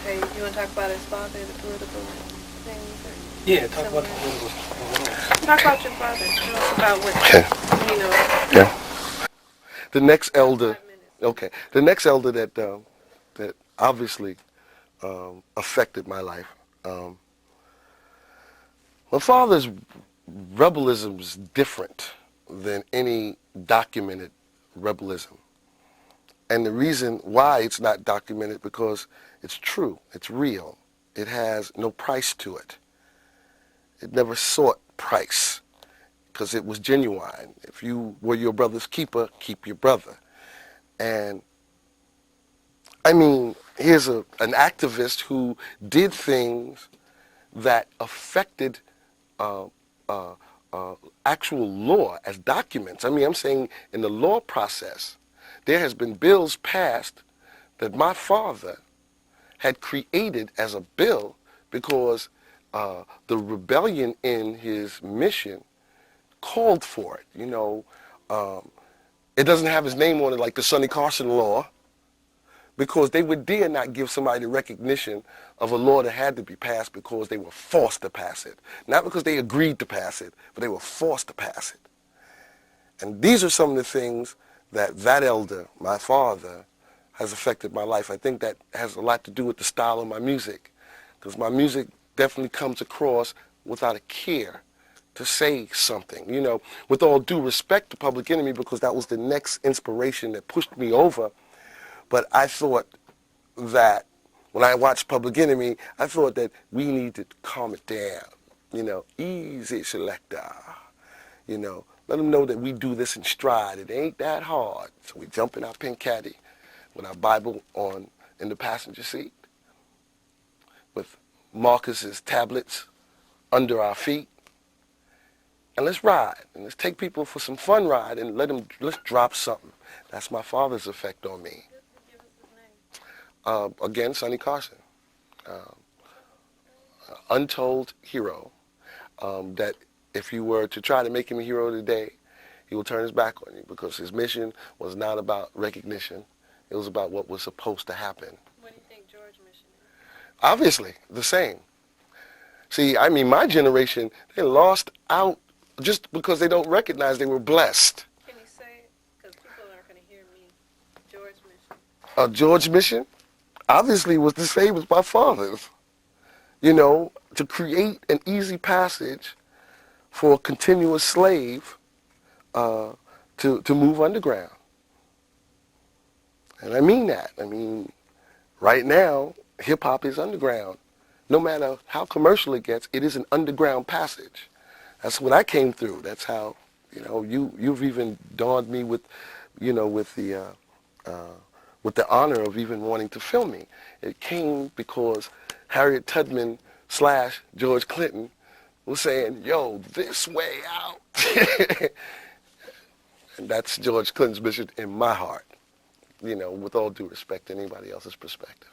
Okay, you want to talk about his father, the political things? Yeah, talk about the political things. Talk about your father. Tell us about what, you know. Yeah. The next elder, okay, the next elder that obviously affected my life. Um, my father's rebellism is different than any documented rebellism. And the reason why it's not documented because it's true, it's real. It has no price to it. It never sought price because it was genuine. If you were your brother's keeper, keep your brother. And I mean, here's an activist who did things that affected uh, uh, actual law as documents. I mean, I'm saying in the law process, there has been bills passed that my father had created as a bill because the rebellion in his mission called for it. You know, it doesn't have his name on it like the Sonny Carson law because they would dare not give somebody the recognition of a law that had to be passed because they were forced to pass it. Not because they agreed to pass it, but they were forced to pass it. And these are some of the things that elder, my father, has affected my life. I think that has a lot to do with the style of my music, because my music definitely comes across without a care to say something. You know, with all due respect to Public Enemy, because that was the next inspiration that pushed me over. But I thought that when I watched Public Enemy, I thought that we need to calm it down. You know, easy selector. You know, let them know that we do this in stride. It ain't that hard. So we jump in our pink caddy with our Bible on in the passenger seat, with Marcus's tablets under our feet, and let's ride. And let's take people for some fun ride and let's drop something. That's my father's effect on me. Again, Sonny Carson. Untold hero that if you were to try to make him a hero today, he will turn his back on you because his mission was not about recognition. It was about what was supposed to happen. What do you think George's mission is? Obviously, the same. See, I mean, my generation, they lost out just because they don't recognize they were blessed. Can you say it? Because people aren't going to hear me. George's mission. George's mission, obviously, was the same as my father's. You know, to create an easy passage for a continuous slave to move underground. And I mean that. I mean, right now, hip-hop is underground. No matter how commercial it gets, it is an underground passage. That's what I came through. That's how, you know, you've even dawned me with, you know, with the honor of even wanting to film me. It came because Harriet Tubman / George Clinton was saying, yo, this way out. And that's George Clinton's mission in my heart, you know, with all due respect to anybody else's perspective.